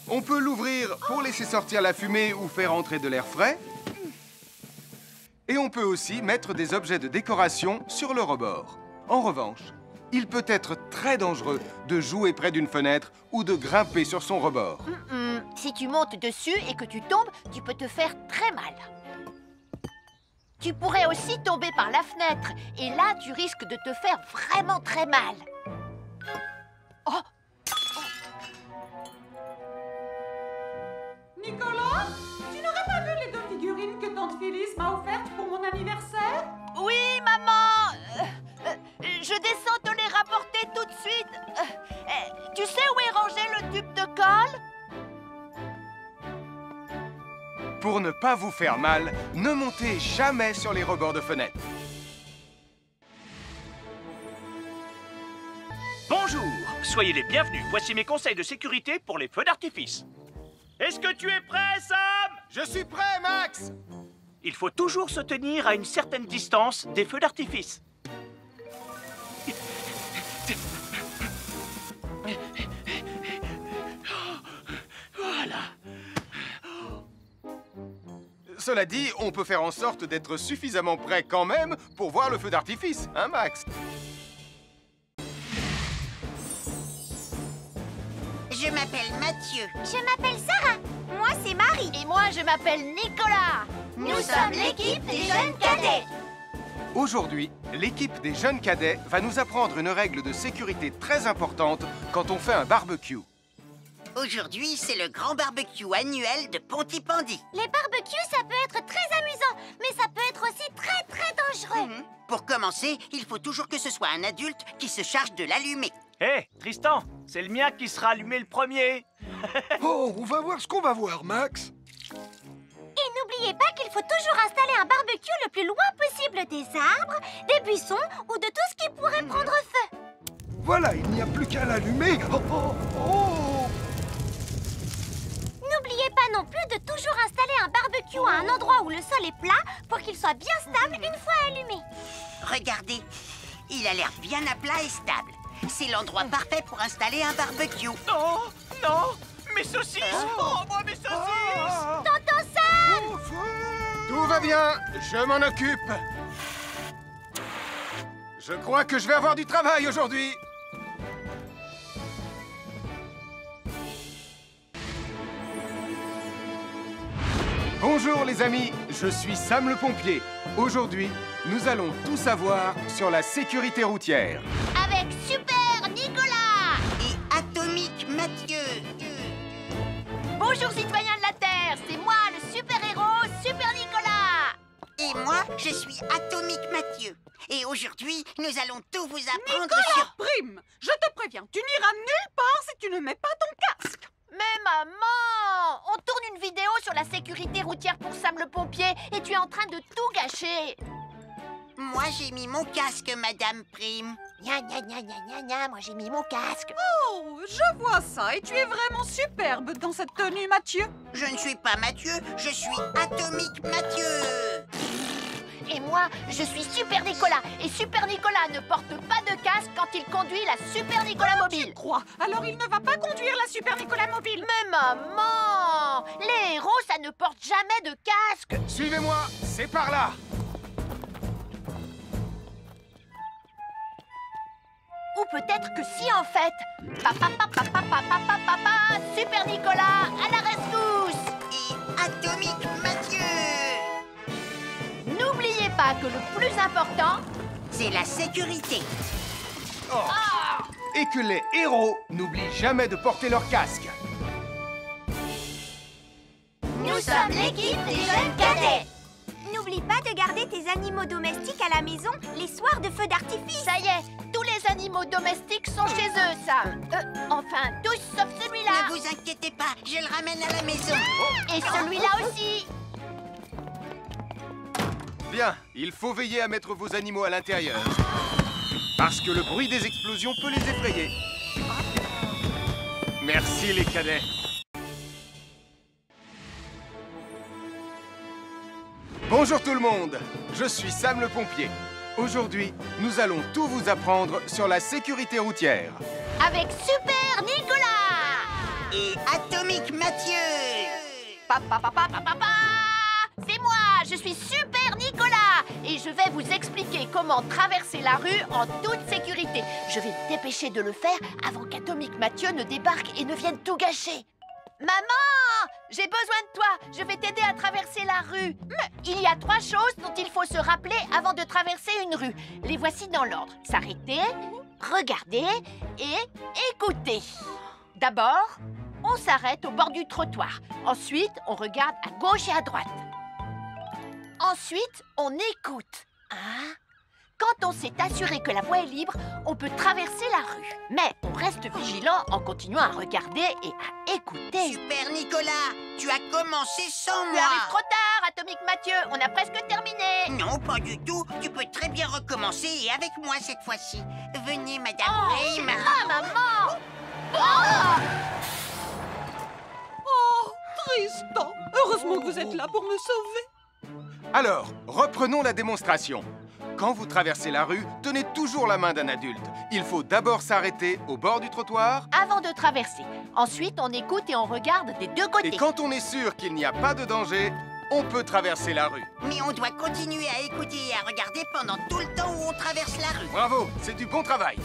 On peut l'ouvrir pour laisser sortir la fumée ou faire entrer de l'air frais. Et on peut aussi mettre des objets de décoration sur le rebord. En revanche, il peut être très dangereux de jouer près d'une fenêtre ou de grimper sur son rebord. Si tu montes dessus et que tu tombes, tu peux te faire très mal. Tu pourrais aussi tomber par la fenêtre. Et là, tu risques de te faire vraiment très mal. Oh! Nicolas, tu n'aurais pas vu les 2 figurines que tante Phyllis m'a offertes pour mon anniversaire? Oui, maman! Je descends te les rapporter tout de suite. Tu sais où est rangé le tube de colle? Pour ne pas vous faire mal, ne montez jamais sur les rebords de fenêtres. Bonjour, soyez les bienvenus. Voici mes conseils de sécurité pour les feux d'artifice. Est-ce que tu es prêt, Sam? Je suis prêt, Max! Il faut toujours se tenir à une certaine distance des feux d'artifice. Voilà. Cela dit, on peut faire en sorte d'être suffisamment prêt quand même pour voir le feu d'artifice, hein, Max? Je m'appelle Mathieu. Je m'appelle Sarah. Moi, c'est Marie. Et moi, je m'appelle Nicolas. Nous sommes l'équipe des jeunes cadets. Aujourd'hui, l'équipe des jeunes cadets va nous apprendre une règle de sécurité très importante quand on fait un barbecue. Aujourd'hui, c'est le grand barbecue annuel de Pontypandy. Les barbecues, ça peut être très amusant, mais ça peut être aussi très, très dangereux. Pour commencer, il faut toujours que ce soit un adulte qui se charge de l'allumer. Hé, Tristan, c'est le mien qui sera allumé le premier. Oh, on va voir ce qu'on va voir, Max. Et n'oubliez pas qu'il faut toujours installer un barbecue le plus loin possible des arbres, des buissons ou de tout ce qui pourrait prendre feu. Voilà, il n'y a plus qu'à l'allumer. Oh, oh, oh. N'oubliez pas non plus de toujours installer un barbecue à un endroit où le sol est plat pour qu'il soit bien stable une fois allumé. Regardez, il a l'air bien à plat et stable. C'est l'endroit parfait pour installer un barbecue. Non, non, mes saucisses. Oh, moi, mes saucisses. Tonton Sam! Tout va bien, je m'en occupe. Je crois que je vais avoir du travail aujourd'hui. Bonjour les amis, je suis Sam le pompier. Aujourd'hui, nous allons tout savoir sur la sécurité routière. Avec Super Nicolas! Et Atomique Mathieu. Bonjour citoyens de la Terre, c'est moi le super-héros Super Nicolas. Et moi, je suis Atomique Mathieu. Et aujourd'hui, nous allons tout vous apprendre Nicolas sur... Prime, je te préviens, tu n'iras nulle part si tu ne mets pas ton casque. Mais maman, on tourne une vidéo sur la sécurité routière pour Sam le pompier et tu es en train de tout gâcher. Moi, j'ai mis mon casque, Madame Prime. Gna gna gna gna gna gna, moi j'ai mis mon casque. Oh, je vois ça et tu es vraiment superbe dans cette tenue, Mathieu. Je ne suis pas Mathieu, je suis Atomique Mathieu. Et moi, je suis Super Nicolas. Et Super Nicolas ne porte pas de casque quand il conduit la Super Nicolas Mobile. Tu crois? Alors il ne va pas conduire la Super Nicolas Mobile. Mais maman, les héros, ça ne porte jamais de casque. Suivez-moi, c'est par là. Ou peut-être que si en fait. Papa, Super Nicolas, à la rescousse. Et Atomique Mathieu. N'oubliez pas que le plus important, c'est la sécurité. Oh. Et que les héros n'oublient jamais de porter leur casque. Nous sommes l'équipe des jeunes cadets. N'oublie pas de garder tes animaux domestiques à la maison les soirs de feu d'artifice. Ça y est, tous les animaux domestiques sont chez eux, Sam. Enfin, tous sauf celui-là. Ne vous inquiétez pas, je le ramène à la maison. Et celui-là aussi. Bien, il faut veiller à mettre vos animaux à l'intérieur. Parce que le bruit des explosions peut les effrayer. Merci les cadets. Bonjour tout le monde, je suis Sam le pompier. Aujourd'hui, nous allons tout vous apprendre sur la sécurité routière. Avec Super Nicolas. Et Atomique Mathieu. C'est moi, je suis Super Nicolas. Et je vais vous expliquer comment traverser la rue en toute sécurité. Je vais me dépêcher de le faire avant qu'Atomique Mathieu ne débarque et ne vienne tout gâcher. Maman, j'ai besoin de toi. Je vais t'aider à traverser la rue. Il y a 3 choses dont il faut se rappeler avant de traverser une rue. Les voici dans l'ordre. S'arrêter, regarder et écouter. D'abord, on s'arrête au bord du trottoir. Ensuite, on regarde à gauche et à droite. Ensuite, on écoute. Quand on s'est assuré que la voie est libre, on peut traverser la rue. Mais on reste vigilant en continuant à regarder et à écouter. Super Nicolas, tu as commencé sans Tu moi. arrives trop tard, Atomique Mathieu. On a presque terminé. Non, pas du tout. Tu peux très bien recommencer et avec moi cette fois-ci. Venez, Madame Prime. Maman. Oh, Tristan. Heureusement que vous êtes là pour me sauver. Alors, reprenons la démonstration. Quand vous traversez la rue, tenez toujours la main d'un adulte. Il faut d'abord s'arrêter au bord du trottoir. Avant de traverser. Ensuite, on écoute et on regarde des deux côtés. Et quand on est sûr qu'il n'y a pas de danger, on peut traverser la rue. Mais on doit continuer à écouter et à regarder pendant tout le temps où on traverse la rue. Bravo, c'est du bon travail.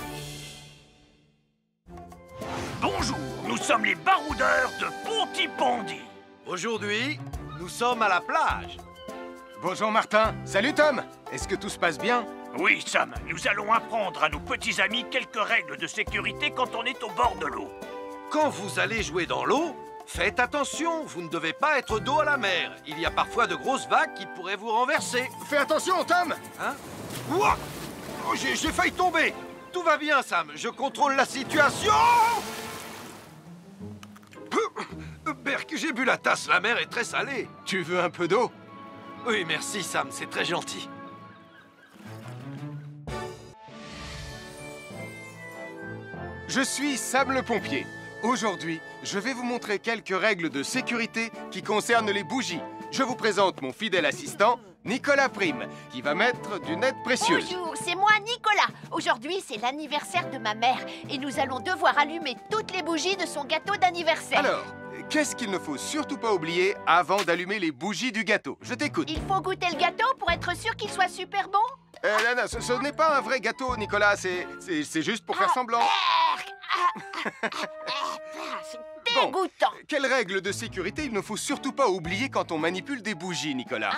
Bonjour, nous sommes les baroudeurs de Pontypandy. Aujourd'hui, nous sommes à la plage. Bonjour Martin. Salut Tom. Est-ce que tout se passe bien? Oui, Sam, nous allons apprendre à nos petits amis quelques règles de sécurité quand on est au bord de l'eau. Quand vous allez jouer dans l'eau, faites attention, vous ne devez pas être dos à la mer. Il y a parfois de grosses vagues qui pourraient vous renverser. Fais attention, Tom. Hein? Ouah! Oh, j'ai failli tomber. Tout va bien, Sam, je contrôle la situation. Berk, j'ai bu la tasse, la mer est très salée. Tu veux un peu d'eau? Oui, merci, Sam, c'est très gentil. je suis Sam le pompier. Aujourd'hui, je vais vous montrer quelques règles de sécurité qui concernent les bougies. Je vous présente mon fidèle assistant, Nicolas Prime, qui va mettre d'une aide précieuse. Bonjour, c'est moi Nicolas. Aujourd'hui, c'est l'anniversaire de ma mère et nous allons devoir allumer toutes les bougies de son gâteau d'anniversaire. Alors, qu'est-ce qu'il ne faut surtout pas oublier avant d'allumer les bougies du gâteau? Je t'écoute. Il faut goûter le gâteau pour être sûr qu'il soit super bon? Non, ce n'est pas un vrai gâteau, Nicolas. C'est juste pour faire semblant. C'est dégoûtant. Bon, quelles règles de sécurité il ne faut surtout pas oublier quand on manipule des bougies, Nicolas?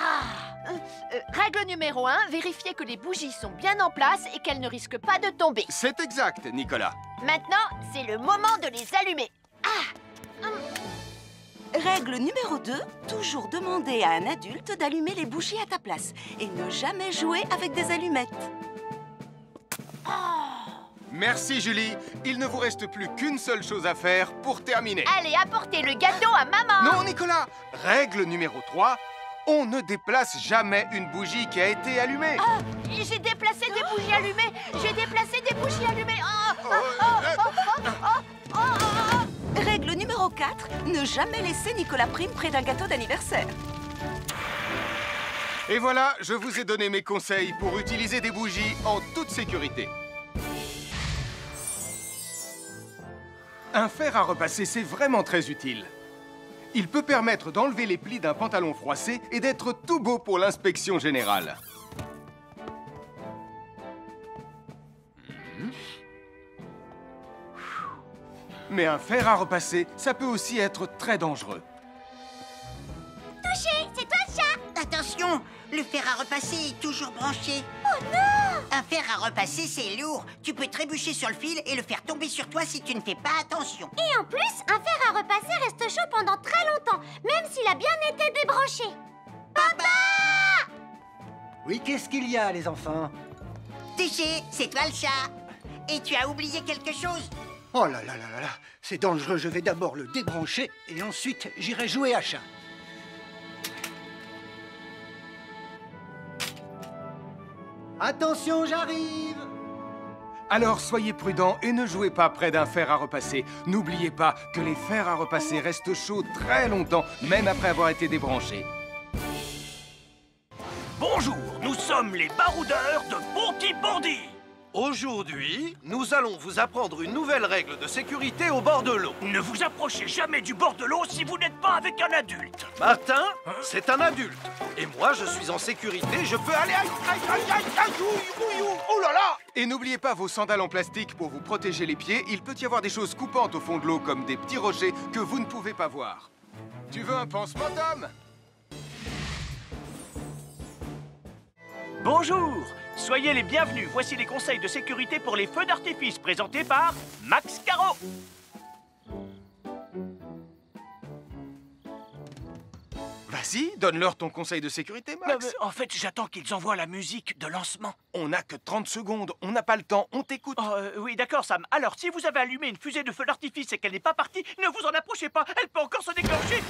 Règle numéro 1, vérifier que les bougies sont bien en place et qu'elles ne risquent pas de tomber. C'est exact, Nicolas. Maintenant, c'est le moment de les allumer. Règle numéro 2, toujours demander à un adulte d'allumer les bougies à ta place et ne jamais jouer avec des allumettes. Merci, Julie. Il ne vous reste plus qu'une seule chose à faire pour terminer. Allez, apportez le gâteau à maman. Non, Nicolas. Règle numéro 3, on ne déplace jamais une bougie qui a été allumée. J'ai déplacé des bougies allumées. J'ai déplacé des bougies allumées. Règle numéro 4, ne jamais laisser Nicolas Prime près d'un gâteau d'anniversaire. Et voilà, je vous ai donné mes conseils pour utiliser des bougies en toute sécurité. Un fer à repasser, c'est vraiment très utile. Il peut permettre d'enlever les plis d'un pantalon froissé et d'être tout beau pour l'inspection générale. Mais un fer à repasser, ça peut aussi être très dangereux. Touché, c'est toi le chat! Attention, le fer à repasser est toujours branché. Oh non! Un fer à repasser, c'est lourd. Tu peux trébucher sur le fil et le faire tomber sur toi si tu ne fais pas attention. Et en plus, un fer à repasser reste chaud pendant très longtemps, même s'il a bien été débranché. Papa! Oui, qu'est-ce qu'il y a, les enfants? Touché, c'est toi le chat. Et tu as oublié quelque chose? Oh là là là là là, c'est dangereux, je vais d'abord le débrancher et ensuite j'irai jouer à chat. Attention, j'arrive! Alors soyez prudents et ne jouez pas près d'un fer à repasser. N'oubliez pas que les fers à repasser restent chauds très longtemps, même après avoir été débranchés. Bonjour, nous sommes les baroudeurs de Bonty-Bordy. Aujourd'hui, nous allons vous apprendre une nouvelle règle de sécurité au bord de l'eau. Ne vous approchez jamais du bord de l'eau si vous n'êtes pas avec un adulte. Martin, c'est un adulte. Et moi, je suis en sécurité, je peux aller... Aïe, aïe, aïe, aïe, aïe, ouïe, ouïe, oh là là! Et n'oubliez pas vos sandales en plastique pour vous protéger les pieds. Il peut y avoir des choses coupantes au fond de l'eau, comme des petits rochers que vous ne pouvez pas voir. Tu veux un pansement, Tom? Bonjour, soyez les bienvenus. Voici les conseils de sécurité pour les feux d'artifice présentés par Max Caro. Vas-y, donne-leur ton conseil de sécurité, Max. En fait, j'attends qu'ils envoient la musique de lancement. On n'a que 30 secondes, on n'a pas le temps, on t'écoute. Oui, d'accord, Sam. Alors, si vous avez allumé une fusée de feu d'artifice et qu'elle n'est pas partie, ne vous en approchez pas. Elle peut encore se déclencher.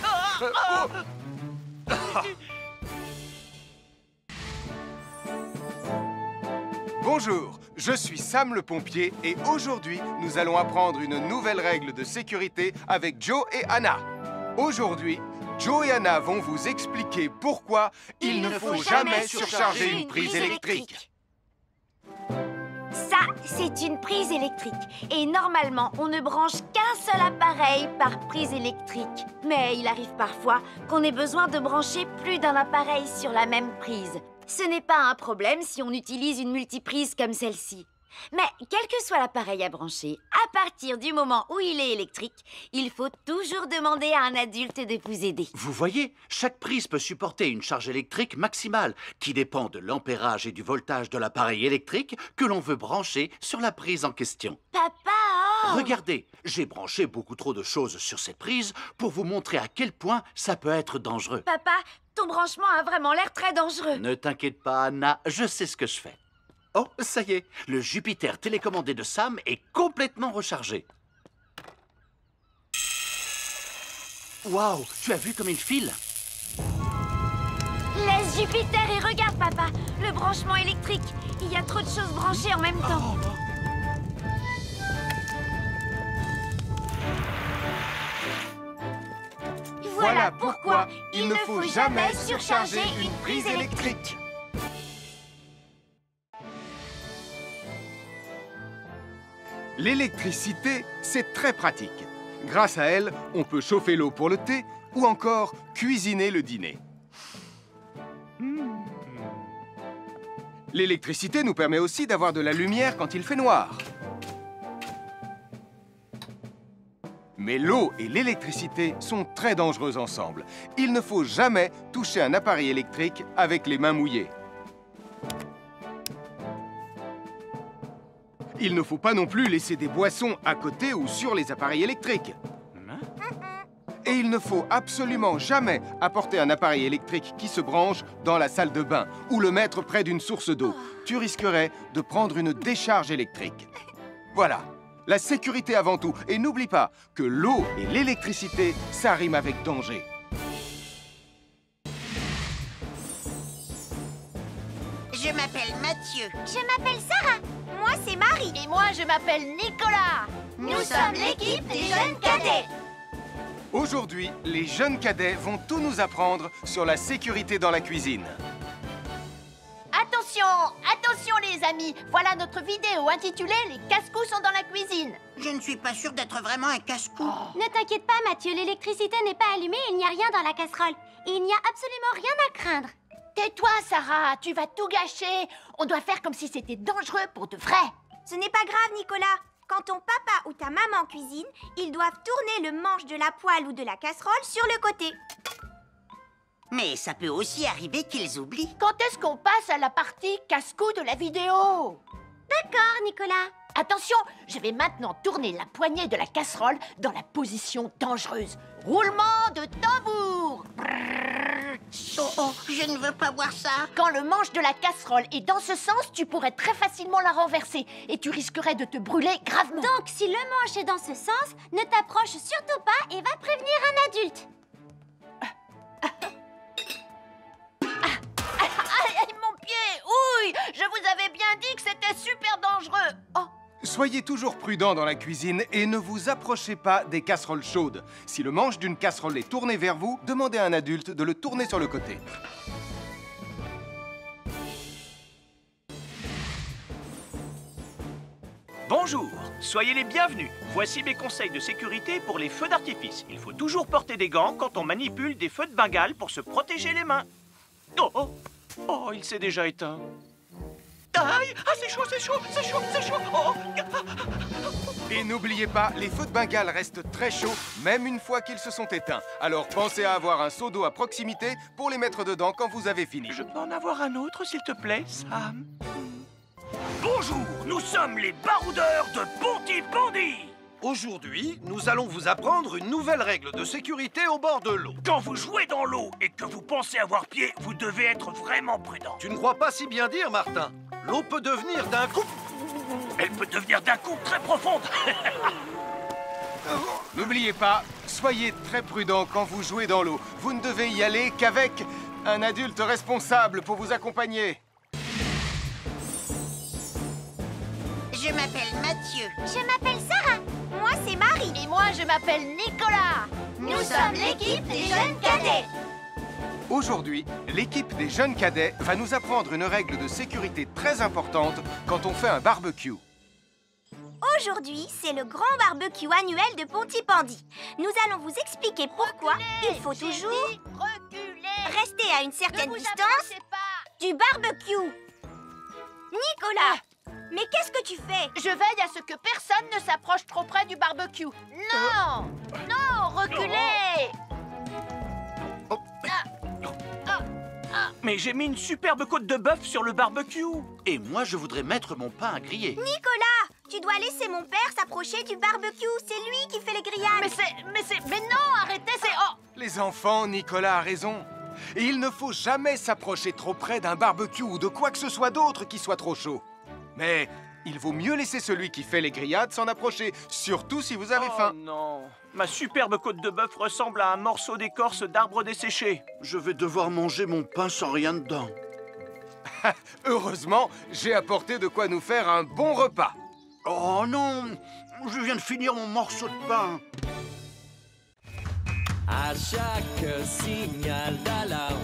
Bonjour, je suis Sam le pompier et aujourd'hui, nous allons apprendre une nouvelle règle de sécurité avec Joe et Anna. Aujourd'hui, Joe et Anna vont vous expliquer pourquoi il ne faut jamais surcharger une prise électrique. Ça, c'est une prise électrique. Et normalement, on ne branche qu'un seul appareil par prise électrique. Mais il arrive parfois qu'on ait besoin de brancher plus d'un appareil sur la même prise. Ce n'est pas un problème si on utilise une multiprise comme celle-ci. Mais quel que soit l'appareil à brancher, à partir du moment où il est électrique, il faut toujours demander à un adulte de vous aider. Vous voyez, chaque prise peut supporter une charge électrique maximale qui dépend de l'ampérage et du voltage de l'appareil électrique que l'on veut brancher sur la prise en question. Papa! Regardez, j'ai branché beaucoup trop de choses sur cette prise pour vous montrer à quel point ça peut être dangereux. Papa, ton branchement a vraiment l'air très dangereux. Ne t'inquiète pas, Anna, je sais ce que je fais. Oh, ça y est, le Jupiter télécommandé de Sam est complètement rechargé. Waouh, tu as vu comme il file? Laisse Jupiter et regarde, papa. Le branchement électrique. Il y a trop de choses branchées en même temps. Voilà pourquoi il ne faut jamais surcharger une prise électrique. L'électricité, c'est très pratique. Grâce à elle, on peut chauffer l'eau pour le thé ou encore cuisiner le dîner. L'électricité nous permet aussi d'avoir de la lumière quand il fait noir. Mais l'eau et l'électricité sont très dangereux ensemble. Il ne faut jamais toucher un appareil électrique avec les mains mouillées. Il ne faut pas non plus laisser des boissons à côté ou sur les appareils électriques. Et il ne faut absolument jamais apporter un appareil électrique qui se branche dans la salle de bain ou le mettre près d'une source d'eau. Tu risquerais de prendre une décharge électrique. Voilà, la sécurité avant tout. Et n'oublie pas que l'eau et l'électricité, ça rime avec danger. Je m'appelle Mathieu. Je m'appelle Sarah. Moi, c'est Marie. Et moi, je m'appelle Nicolas. Nous sommes l'équipe des jeunes cadets. Aujourd'hui, les jeunes cadets vont tout nous apprendre sur la sécurité dans la cuisine. Attention, attention les amis. Voilà notre vidéo intitulée « Les casse-cou sont dans la cuisine ». Je ne suis pas sûre d'être vraiment un casse-cou. Ne t'inquiète pas, Mathieu. L'électricité n'est pas allumée et il n'y a rien dans la casserole. Et il n'y a absolument rien à craindre. Tais-toi, Sarah, tu vas tout gâcher. On doit faire comme si c'était dangereux pour de vrai. Ce n'est pas grave, Nicolas. Quand ton papa ou ta maman cuisine, ils doivent tourner le manche de la poêle ou de la casserole sur le côté. Mais ça peut aussi arriver qu'ils oublient. Quand est-ce qu'on passe à la partie casse-cou de la vidéo? D'accord, Nicolas. Attention, je vais maintenant tourner la poignée de la casserole dans la position dangereuse. Roulement de tambour. Oh, je ne veux pas voir ça. Quand le manche de la casserole est dans ce sens, tu pourrais très facilement la renverser et tu risquerais de te brûler gravement. Donc, si le manche est dans ce sens, ne t'approche surtout pas et va prévenir un adulte. Aïe, mon pied! Ouille! Je vous avais bien dit que c'était super dangereux. Oh! Soyez toujours prudents dans la cuisine et ne vous approchez pas des casseroles chaudes. Si le manche d'une casserole est tourné vers vous, demandez à un adulte de le tourner sur le côté. Bonjour, soyez les bienvenus. Voici mes conseils de sécurité pour les feux d'artifice. Il faut toujours porter des gants quand on manipule des feux de Bengale pour se protéger les mains. Oh, oh, oh, il s'est déjà éteint. Aïe, ah, c'est chaud, c'est chaud, c'est chaud, c'est chaud. Oh. Et n'oubliez pas, les feux de Bengale restent très chauds, même une fois qu'ils se sont éteints. Alors pensez à avoir un seau d'eau à proximité pour les mettre dedans quand vous avez fini. Je peux en avoir un autre, s'il te plaît, Sam? Bonjour, nous sommes les baroudeurs de Pontypandy. Aujourd'hui, nous allons vous apprendre une nouvelle règle de sécurité au bord de l'eau. Quand vous jouez dans l'eau et que vous pensez avoir pied, vous devez être vraiment prudent. Tu ne crois pas si bien dire, Martin? L'eau peut devenir d'un coup... Elle peut devenir d'un coup très profonde. N'oubliez pas, soyez très prudents quand vous jouez dans l'eau. Vous ne devez y aller qu'avec un adulte responsable pour vous accompagner. Je m'appelle Mathieu. Je m'appelle Sarah. Moi, c'est Marie. Et moi, je m'appelle Nicolas. Nous sommes l'équipe des jeunes cadets. Aujourd'hui, l'équipe des jeunes cadets va nous apprendre une règle de sécurité très importante quand on fait un barbecue. Aujourd'hui, c'est le grand barbecue annuel de Pontypandy. Nous allons vous expliquer pourquoi il faut toujours rester à une certaine distance du barbecue. Nicolas, mais qu'est-ce que tu fais? Je veille à ce que personne ne s'approche trop près du barbecue. Non! Non, reculez! Mais j'ai mis une superbe côte de bœuf sur le barbecue. Et moi, je voudrais mettre mon pain à griller. Nicolas, tu dois laisser mon père s'approcher du barbecue. C'est lui qui fait les grillades. Mais non, arrêtez, c'est... Oh! Les enfants, Nicolas a raison. Et il ne faut jamais s'approcher trop près d'un barbecue ou de quoi que ce soit d'autre qui soit trop chaud. Mais il vaut mieux laisser celui qui fait les grillades s'en approcher, surtout si vous avez faim. Oh non, ma superbe côte de bœuf ressemble à un morceau d'écorce d'arbre desséché. Je vais devoir manger mon pain sans rien dedans. Heureusement, j'ai apporté de quoi nous faire un bon repas. Oh non, je viens de finir mon morceau de pain. À chaque signal d'alarme,